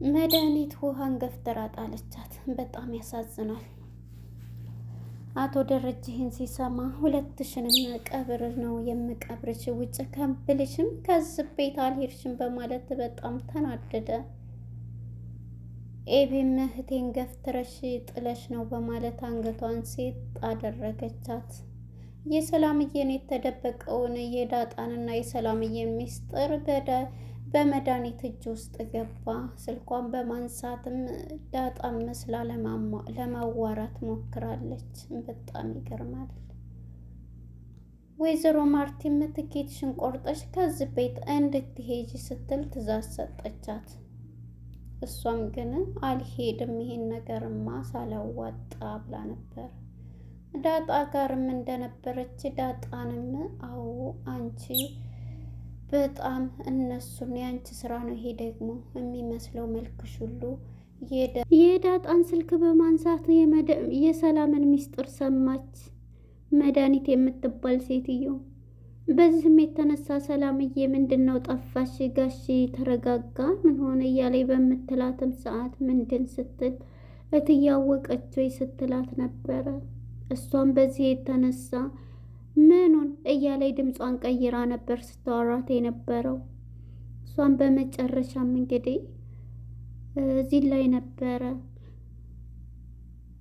መድኃኒት ውሃን ገፍትራ ጣለቻት። በጣም ያሳዝናል። አቶ ደረጀህን ሲሰማ ሁለትሽንም ቀብር ነው የምቀብርሽ፣ ውጭ ከብልሽም ከዚህ ቤት አልሄድሽም በማለት በጣም ተናደደ። ኤቢም እህቴን ገፍትረሽ ጥለሽ ነው በማለት አንገቷን ሴት አደረገቻት። የሰላምዬን የተደበቀውን የዳጣንና የሰላምዬን ሚስጥር በመድኃኒት እጅ ውስጥ ገባ። ስልኳን በማንሳትም ዳጣን መስላ ለማዋራት ሞክራለች። በጣም ይገርማል። ወይዘሮ ማርቲም ትኬትሽን ቆርጠሽ ከዚህ ቤት እንድትሄጂ ስትል ትእዛዝ ሰጠቻት። እሷም ግን አልሄድም፣ ይሄን ነገርማ ሳላዋጣ ብላ ነበር። ዳጣ ጋርም እንደነበረች ዳጣንም አዎ አንቺ በጣም እነሱን የአንቺ ስራ ነው ይሄ ደግሞ የሚመስለው መልክሽ ሁሉ የዳጣን ስልክ በማንሳት የሰላምን ሚስጥር ሰማች። መድኃኒት የምትባል ሴትዮ። በዚህም የተነሳ ሰላምዬ ምንድን ነው ጠፋሽ? ጋሽ ተረጋጋ ምን ሆነ እያለኝ በምትላትም ሰዓት ምንድን ስትል እትያወቀች ወይ ስትላት ነበረ። እሷም በዚህ የተነሳ ምኑን እያለኝ ድምጿን ቀይራ ነበር ስታወራት የነበረው። እሷም በመጨረሻም እንግዲህ እዚህ ላይ ነበረ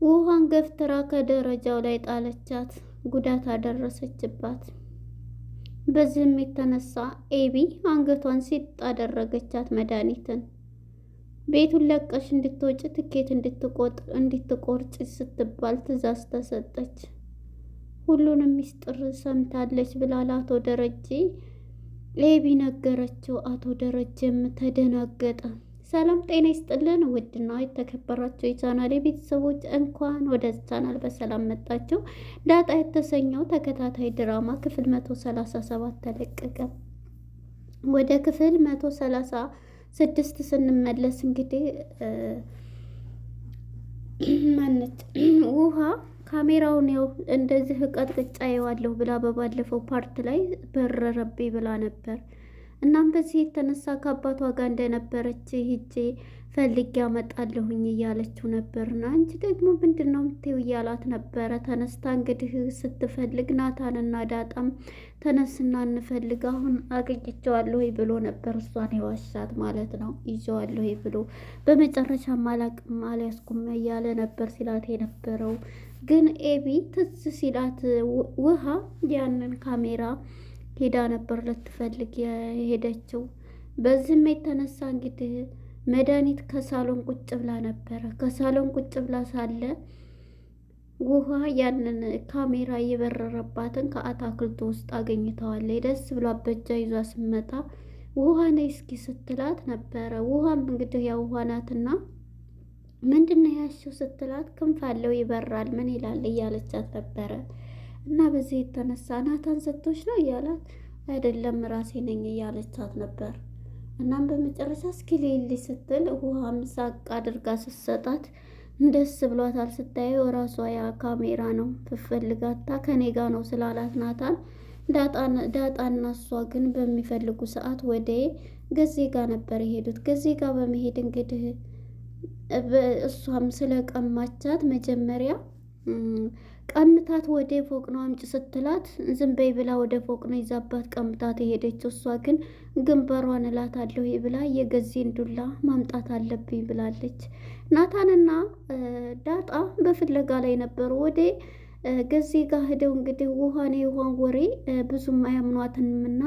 ውሃን ገፍትራ ከደረጃው ላይ ጣለቻት። ጉዳት አደረሰችባት። በዚህም የተነሳ ኤቢ አንገቷን ሲጥ አደረገቻት። መድኃኒትን ቤቱን ለቀሽ እንድትወጪ ትኬት እንድትቆርጭ ስትባል ትእዛዝ ተሰጠች። ሁሉንም ሚስጥር ሰምታለች ብላ ለአቶ ደረጀ ኤቢ ነገረችው። አቶ ደረጀም ተደናገጠ። ሰላም ጤና ይስጥልን ውድና የተከበራቸው የቻናሌ ቤተሰቦች እንኳን ወደ ቻናል በሰላም መጣችሁ። ዳጣ የተሰኘው ተከታታይ ድራማ ክፍል 137 ተለቀቀ። ወደ ክፍል 136 ስንመለስ እንግዲህ ማነች ውሃ ካሜራውን ያው እንደዚህ ቀጥቅጫ የዋለሁ ብላ በባለፈው ፓርት ላይ በረረብኝ ብላ ነበር። እናም በዚህ የተነሳ ከአባቷ ጋር እንደነበረች ሂጄ ፈልጌ ያመጣለሁኝ እያለችው ነበርና አንቺ ደግሞ ምንድን ነው የምትይው እያላት ነበረ። ተነስታ እንግዲህ ስትፈልግ ናታንና ዳጣም ተነስና እንፈልግ አሁን አግኝቼዋለሁ ብሎ ነበር እሷን የዋሻት ማለት ነው። ይዤዋለሁ ብሎ በመጨረሻም አላቅም አልያዝኩም እያለ ነበር ሲላት የነበረው። ግን ኤቢ ትዝ ሲላት ውሃ ያንን ካሜራ ሄዳ ነበር ልትፈልግ የሄደችው። በዚህም የተነሳ እንግዲህ መድኃኒት ከሳሎን ቁጭ ብላ ነበረ። ከሳሎን ቁጭ ብላ ሳለ ውሃ ያንን ካሜራ የበረረባትን ከአታክልቱ ውስጥ አገኝተዋለች። ደስ ብሏት በእጇ ይዟ ስመጣ ውሃ ነይ እስኪ ስትላት ነበረ። ውሃም እንግዲህ ያው ውሃ ናትና ምንድነው ያልሽው ስትላት ክንፍ አለው ይበራል ምን ይላል እያለቻት ነበረ። እና በዚህ የተነሳ ናታን ሰጥቶሽ ነው እያላት አይደለም ራሴ ነኝ እያለቻት ነበር። እናም በመጨረሻ እስኪ ልይልሽ ስትል ውሃም ሳቅ አድርጋ ስትሰጣት ደስ ብሏታል። ስታየው ራሷ ያ ካሜራ ነው ትፈልጋታ ከኔ ጋ ነው ስላላት ናታን ዳጣና እሷ ግን በሚፈልጉ ሰዓት ወደ ገዜ ጋ ነበር የሄዱት። ገዜ ጋ በመሄድ እንግዲህ እሷም ስለቀማቻት መጀመሪያ ቀምታት ወደ ፎቅ ነው አምጪ ስትላት ዝም በይ ብላ ወደ ፎቅ ነው ይዛባት ቀምታት የሄደችው። እሷ ግን ግንባሯን እላታለሁ ብላ የገዜን ዱላ ማምጣት አለብኝ ብላለች። ናታንና ዳጣ በፍለጋ ላይ ነበሩ። ወደ ገዜ ጋር ሄደው እንግዲህ የውሃን ወሬ ብዙም አያምኗትንምና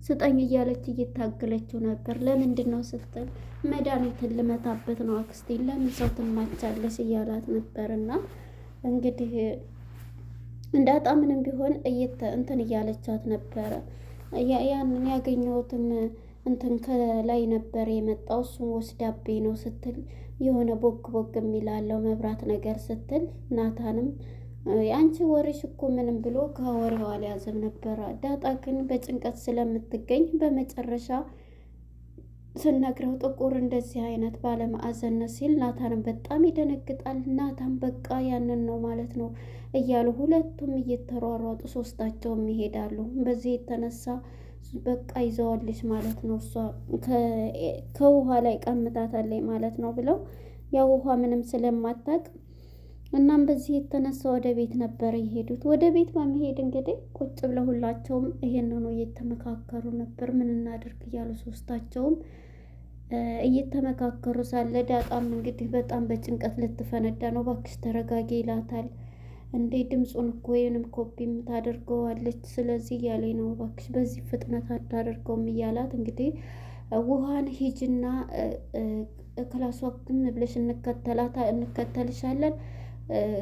ስጠኝ እያለች እየታገለችው ነበር። ለምንድን ነው ስትል መድኃኒትን ልመታበት ነው አክስቴ ለምን ሰው ትማቻለሽ እያላት ነበርና እንግዲህ ዳጣ ምንም ቢሆን እንትን እያለቻት ነበረ። ያንን ያገኘሁትን እንትን ከላይ ነበር የመጣው እሱን ወስዳብኝ ነው ስትል የሆነ ቦግ ቦግ የሚላለው መብራት ነገር ስትል ናታንም አንቺ ወሬሽ እኮ ምንም ብሎ ከወሬዋ ሊያዘብ ነበረ። ዳጣ ግን በጭንቀት ስለምትገኝ በመጨረሻ ስነግረው ጥቁር እንደዚህ አይነት ባለማዕዘነት ሲል ናታንም በጣም ይደነግጣል። ናታን በቃ ያንን ነው ማለት ነው እያሉ ሁለቱም እየተሯሯጡ ሶስታቸውም ይሄዳሉ። በዚህ የተነሳ በቃ ይዘዋለች ማለት ነው። እሷ ከውሃ ላይ ቀምታታለች ማለት ነው ብለው ያው ውሃ ምንም ስለማታውቅ እናም በዚህ የተነሳ ወደ ቤት ነበር የሄዱት። ወደ ቤት በመሄድ እንግዲህ ቁጭ ብለው ሁላቸውም ይሄንኑ እየተመካከሩ ነበር፣ ምን እናድርግ እያሉ ሶስታቸውም እየተመካከሩ ሳለ ዳጣም እንግዲህ በጣም በጭንቀት ልትፈነዳ ነው። እባክሽ ተረጋጊ ይላታል። እንዴ ድምፁን እኮ ወይንም ኮፒም ታደርገዋለች፣ ስለዚህ እያለኝ ነው፣ እባክሽ በዚህ ፍጥነት አታደርገውም እያላት እንግዲህ ውሃን ሂጅና ክላሷ ግን ብለሽ እንከተልሻለን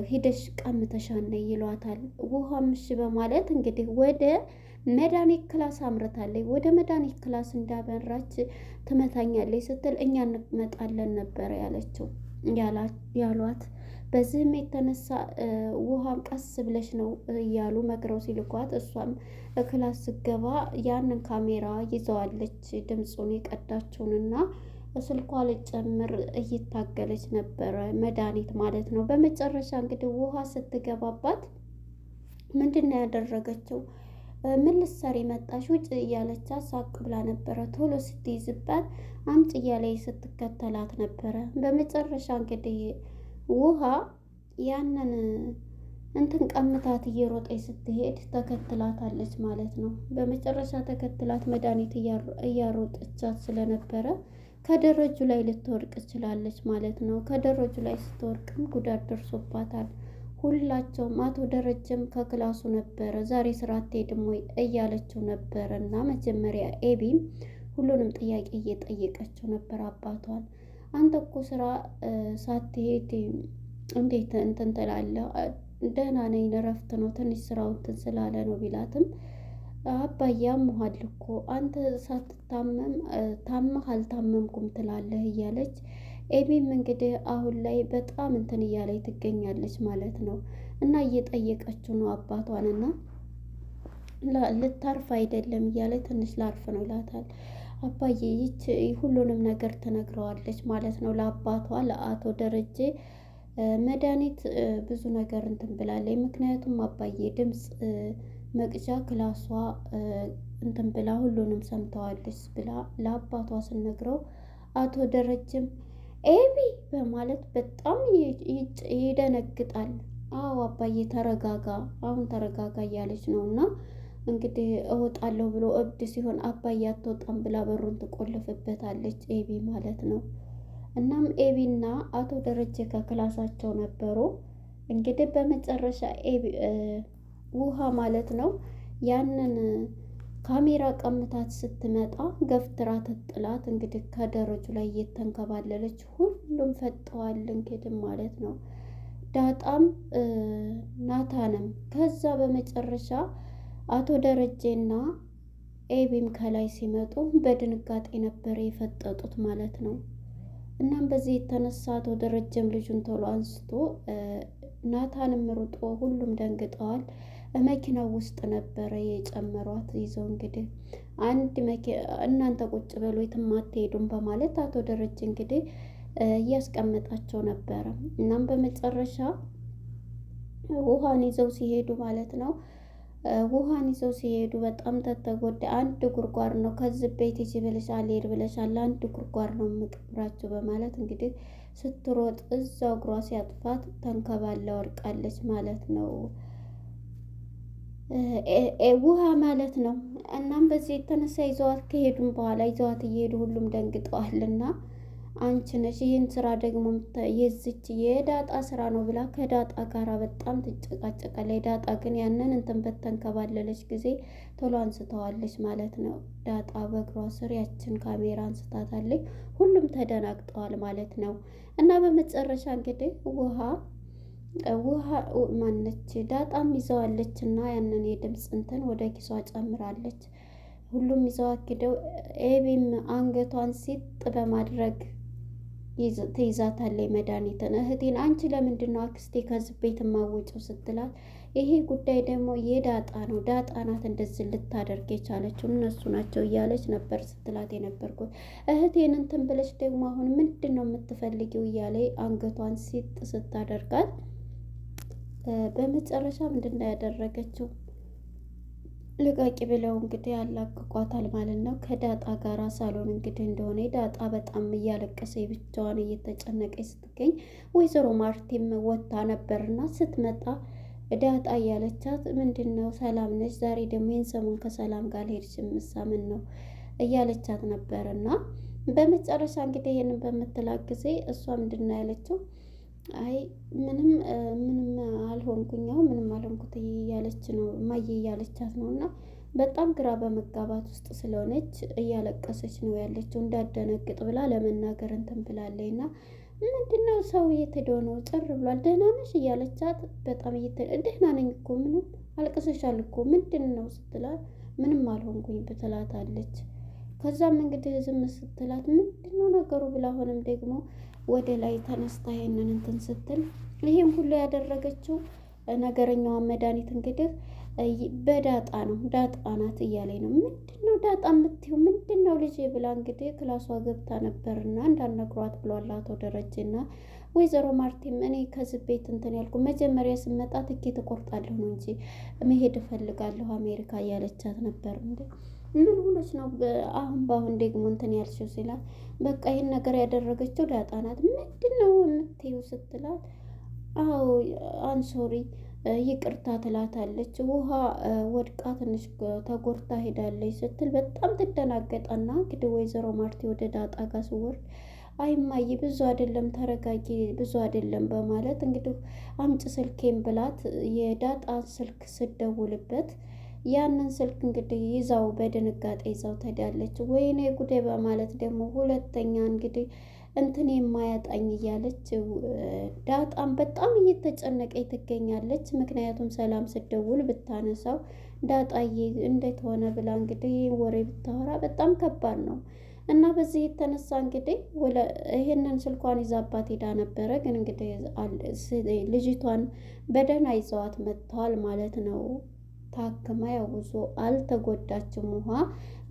ሂደሽ ቀምተሻነ ይሏታል። ውሃም እሺ በማለት እንግዲህ ወደ መድኃኒት ክላስ አምርታለች። ወደ መድኃኒት ክላስ እንዳበራች ትመታኛለች ስትል እኛ እንመጣለን ነበር ያለችው ያሏት። በዚህም የተነሳ ውሃም ቀስ ብለሽ ነው እያሉ መክረው ሲልኳት እሷም ክላስ ስገባ ያንን ካሜራ ይዘዋለች፣ ድምፁን የቀዳችውንና ስልኳ ልጨምር እየታገለች ነበረ፣ መድኃኒት ማለት ነው። በመጨረሻ እንግዲህ ውሃ ስትገባባት ምንድን ነው ያደረገችው? ምን ልትሰሪ መጣሽ? ውጭ እያለቻት ሳቅ ብላ ነበረ። ቶሎ ስትይዝባት አምጪ እያለች ስትከተላት ነበረ። በመጨረሻ እንግዲህ ውሃ ያንን እንትን ቀምታት እየሮጠች ስትሄድ ተከትላታለች ማለት ነው። በመጨረሻ ተከትላት መድኃኒት እያሮጠቻት ስለነበረ ከደረጁ ላይ ልትወድቅ ትችላለች ማለት ነው። ከደረጁ ላይ ስትወድቅም ጉዳት ደርሶባታል። ሁላቸውም አቶ ደረጀም ከክላሱ ነበረ። ዛሬ ስራ አትሄድም ወይ እያለችው ነበረ እና መጀመሪያ ኤቢም ሁሉንም ጥያቄ እየጠየቀችው ነበር አባቷን። አንተ እኮ ስራ ሳትሄድ እንዴት እንትን ትላለህ? ደህና ነኝ እረፍት ነው ትንሽ ስራው እንትን ስላለ ነው ቢላትም አባዬ አሞሃል እኮ አንተ ሳትታመም ታመህ አልታመምኩም ትላለህ እያለች ኤቢም እንግዲህ አሁን ላይ በጣም እንትን እያለች ትገኛለች ማለት ነው። እና እየጠየቀችው ነው አባቷንና ልታርፍ አይደለም እያለች ትንሽ ላርፍ ነው ይላታል። አባዬ ይች ሁሉንም ነገር ትነግረዋለች ማለት ነው ለአባቷ ለአቶ ደረጀ። መድኃኒት ብዙ ነገር እንትን ብላለች። ምክንያቱም አባዬ ድምፅ መቅጃ ክላሷ እንትን ብላ ሁሉንም ሰምተዋለች ብላ ለአባቷ ስነግረው አቶ ደረጀም ኤቢ በማለት በጣም ይደነግጣል። አዎ አባዬ ተረጋጋ፣ አሁን ተረጋጋ እያለች ነው። እና እንግዲህ እወጣለሁ ብሎ እብድ ሲሆን አባዬ አትወጣም ብላ በሩን ትቆልፍበታለች ኤቢ ማለት ነው። እናም ኤቢና አቶ ደረጀ ከክላሳቸው ነበሩ። እንግዲህ በመጨረሻ ኤቢ ውሃ ማለት ነው ያንን ካሜራ ቀምታት ስትመጣ ገፍትራ ትጥላት። እንግዲህ ከደረጁ ላይ እየተንከባለለች ሁሉም ፈጠዋል እንግዲህ ማለት ነው። ዳጣም ናታንም ከዛ በመጨረሻ አቶ ደረጀና ኤቢም ከላይ ሲመጡ በድንጋጤ ነበር የፈጠጡት ማለት ነው። እናም በዚህ የተነሳ አቶ ደረጀም ልጁን ቶሎ አንስቶ ናታንም ሩጦ ሁሉም ደንግጠዋል። መኪናው ውስጥ ነበረ የጨመሯት ይዘው እንግዲህ እናንተ ቁጭ በሉ የትም አትሄዱም በማለት አቶ ደረጀ እንግዲህ እያስቀመጣቸው ነበረ። እናም በመጨረሻ ውሃን ይዘው ሲሄዱ ማለት ነው ውሃን ይዘው ሲሄዱ በጣም ተተጎዳ። አንድ ጉርጓር ነው ከዚህ ቤት ይቺ ብለሽ አልሄድ ብለሻል፣ አንድ ጉርጓር ነው የምቀብራቸው በማለት እንግዲህ ስትሮጥ እዛው እግሯ ሲያጥፋት ተንከባላ ወርቃለች ማለት ነው ውሃ ማለት ነው። እናም በዚህ የተነሳ ይዘዋት ከሄዱም በኋላ ይዘዋት እየሄዱ ሁሉም ደንግጠዋልና አንቺ ነሽ ይህን ስራ ደግሞ የዝች የዳጣ ስራ ነው ብላ ከዳጣ ጋር በጣም ትጨቃጨቃለች። ዳጣ ግን ያንን እንትን በተንከባለለች ጊዜ ቶሎ አንስተዋለች ማለት ነው። ዳጣ በእግሯ ስር ያችን ካሜራ አንስታታለች። ሁሉም ተደናግጠዋል ማለት ነው። እና በመጨረሻ እንግዲህ ውሃ ማነች ዳጣም ይዘዋለች እና ያንን የድምፅ እንትን ወደ ኪሷ ጨምራለች። ሁሉም ይዘዋት ሄደው ኤቢም አንገቷን ሲጥ በማድረግ ትይዛታለች መድኃኒትን። እህቴን አንቺ ለምንድን ነው አክስቴ ከዚህ ቤት የማወጪው ስትላት ይሄ ጉዳይ ደግሞ የዳጣ ነው፣ ዳጣ ናት እንደዚህ ልታደርግ የቻለችው እነሱ ናቸው እያለች ነበር ስትላት የነበርኩት። እህቴን እንትን ብለሽ ደግሞ አሁን ምንድን ነው የምትፈልጊው እያለ አንገቷን ሲጥ ስታደርጋት በመጨረሻ ምንድን ነው ያደረገችው? ልቃቂ ብለው እንግዲህ ያላቅቋታል ማለት ነው። ከዳጣ ጋር ሳሎን እንግዲህ እንደሆነ ዳጣ በጣም እያለቀሰ ብቻዋን እየተጨነቀች ስትገኝ ወይዘሮ ማርቲም ወጥታ ነበርና ስትመጣ ዳጣ እያለቻት ምንድን ነው ሰላም ነች? ዛሬ ደግሞ ይህን ሰሞን ከሰላም ጋር ሄድሽም ምሳ ምን ነው እያለቻት ነበርና በመጨረሻ እንግዲህ ይህንን በምትላት ጊዜ እሷ ምንድን ነው ያለችው? አይ ምንም አልሆንኩኝ፣ ምንም አልሆንኩት እያለች ነው እማዬ እያለቻት ነው። እና በጣም ግራ በመጋባት ውስጥ ስለሆነች እያለቀሰች ነው ያለችው። እንዳደነግጥ ብላ ለመናገር እንትን ብላለች። እና ምንድነው ሰው እየተደው ነው ጭር ብሏል፣ ደህና ነሽ እያለቻት በጣም ደህና ነኝ እኮ ምንም አልቅሰሻል እኮ ምንድን ነው ስትላት ምንም አልሆንኩኝ ብትላታለች። ከዛም እንግዲህ ዝም ስትላት ምንድነው ነገሩ ብላ አሁንም ደግሞ ወደ ላይ ተነስታ ይሄንን እንትን ስትል ይሄን ሁሉ ያደረገችው ነገረኛዋን መድኃኒት እንግዲህ በዳጣ ነው፣ ዳጣ ናት እያለኝ ነው። ምንድነው ዳጣ የምትይው ምንድነው ልጄ ብላ እንግዲህ ክላሷ ገብታ ነበርና እንዳልነግሯት ብሏል አቶ ደረጀና ወይዘሮ ማርቲም እኔ ከዚህ ቤት እንትን ያልኩ መጀመሪያ ስመጣ ትኬት እቆርጣለሁ ነው እንጂ መሄድ እፈልጋለሁ አሜሪካ እያለቻት ነበር። እንዴ ምን ሆነች ነው አሁን በአሁን ደግሞ እንትን ያልሽው ሲላት በቃ ይህን ነገር ያደረገችው ዳጣ ናት። ምንድን ነው የምትይው ስትላት አዎ አንሶሪ ይቅርታ ትላታለች። ውሃ ወድቃ ትንሽ ተጎርታ ሄዳለች ስትል በጣም ትደናገጣና እንግዲህ ወይዘሮ ማርቲ ወደ ዳጣ ጋር ስወርድ አይማይ ብዙ አይደለም ተረጋጊ፣ ብዙ አይደለም በማለት እንግዲህ አምጭ ስልኬን ብላት የዳጣን ስልክ ስደውልበት ያንን ስልክ እንግዲህ ይዛው በድንጋጤ ይዛው ትሄዳለች። ወይኔ ጉዴ በማለት ደግሞ ሁለተኛ እንግዲህ እንትን የማያጣኝ እያለች ዳጣም በጣም እየተጨነቀች ትገኛለች። ምክንያቱም ሰላም ስደውል ብታነሳው ዳጣዬ እንዴት ሆነ ብላ እንግዲህ ወሬ ብታወራ በጣም ከባድ ነው እና በዚህ የተነሳ እንግዲህ ይሄንን ስልኳን ይዛባት ሄዳ ነበረ። ግን እንግዲህ ልጅቷን በደህና ይዘዋት መጥተዋል ማለት ነው። ታክማ ያው ብዙ አልተጎዳችም። ውሃ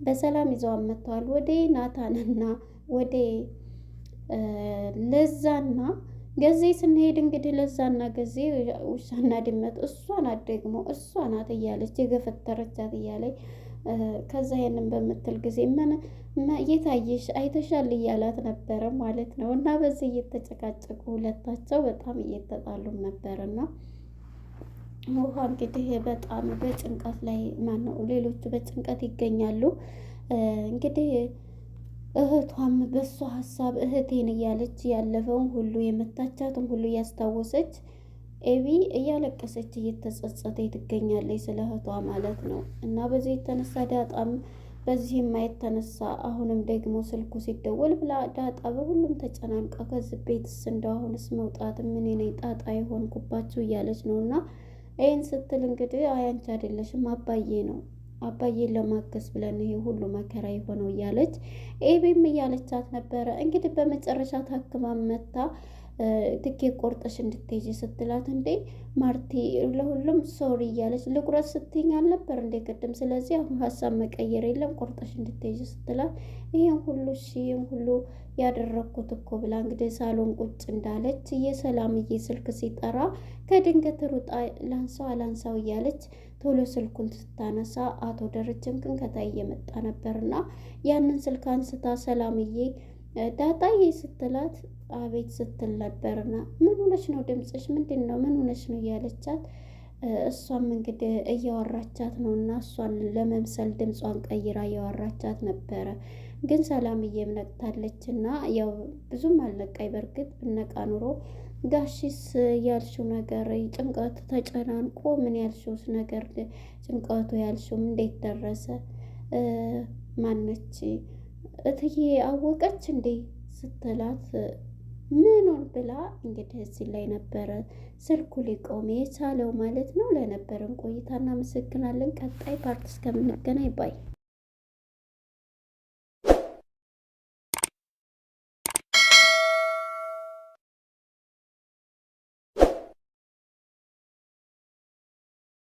በሰላም ይዘዋት መጥተዋል። ወደ ናታንና ወደ ለዛና ገዜ ስንሄድ እንግዲህ ለዛና ገዜ ውሻና ድመት እሷ ናት ደግሞ እሷ ናት እያለች የገፈተረቻት እያለች ከዛ ይሄንን በምትል ጊዜ ምን የታየሽ አይተሻል እያላት ነበረ ማለት ነው። እና በዚህ እየተጨቃጨቁ ሁለታቸው በጣም እየተጣሉም ነበርና ውሃ እንግዲህ በጣም በጭንቀት ላይ ማነው ሌሎቹ በጭንቀት ይገኛሉ። እንግዲህ እህቷም በሷ ሀሳብ እህቴን እያለች ያለፈውን ሁሉ የመታቻትን ሁሉ እያስታወሰች ኤቢ እያለቀሰች እየተጸጸተ ትገኛለች ስለ እህቷ ማለት ነው። እና በዚህ የተነሳ ዳጣም በዚህም የተነሳ አሁንም ደግሞ ስልኩ ሲደወል ብላ ዳጣ በሁሉም ተጨናንቃ ከዚህ ቤትስ እንደው አሁንስ መውጣት ምን ነኝ ጣጣ የሆንኩባችሁ እያለች ነው። እና ይህን ስትል እንግዲህ አያንቺ አይደለሽም አባዬ ነው አባዬን ለማገዝ ብለን ይሄ ሁሉ መከራ የሆነው እያለች ኤቢም እያለቻት ነበረ። እንግዲህ በመጨረሻ ታክማ መታ ትኬት ቆርጠሽ እንድትሄጂ ስትላት እንዴ ማርቲ ለሁሉም ሶሪ እያለች ልቁረጥ ስትይኝ አልነበር እንዴ ቅድም? ስለዚህ አሁን ሀሳብ መቀየር የለም ቆርጠሽ እንድትሄጂ ስትላት ይሄን ሁሉ እሺ ይሄን ሁሉ ያደረግኩት እኮ ብላ እንግዲህ ሳሎን ቁጭ እንዳለች የሰላምዬ ስልክ ሲጠራ ከድንገት ሩጣ ላንሳው አላንሳው እያለች ቶሎ ስልኩን ስታነሳ አቶ ደረጀም ግን ከታይ እየመጣ ነበርና ያንን ስልክ አንስታ ሰላምዬ ዳጣዬ ስትላት አቤት ስትል ነበርና ምን ሆነሽ ነው ድምፅሽ ምንድን ነው ምን ሆነሽ ነው እያለቻት እሷም እንግዲህ እያወራቻት ነው እና እሷን ለመምሰል ድምጿን ቀይራ እያወራቻት ነበረ። ግን ሰላምዬም ነቅታለች እና ያው ብዙም አልነቃይ በእርግጥ ብነቃ ኑሮ ጋሽስ ያልሽው ነገር ጭንቀቱ ተጨናንቆ ምን ያልሽውስ ነገር ጭንቀቱ ያልሽውም እንዴት ደረሰ ማነች እትዬ አወቀች እንዴ ስትላት ምኑን ብላ እንግዲህ እዚህ ላይ ነበረ ስልኩ ሊቆም የቻለው ማለት ነው። ለነበረን ቆይታ እናመሰግናለን። ቀጣይ ፓርት እስከምንገናኝ ባይ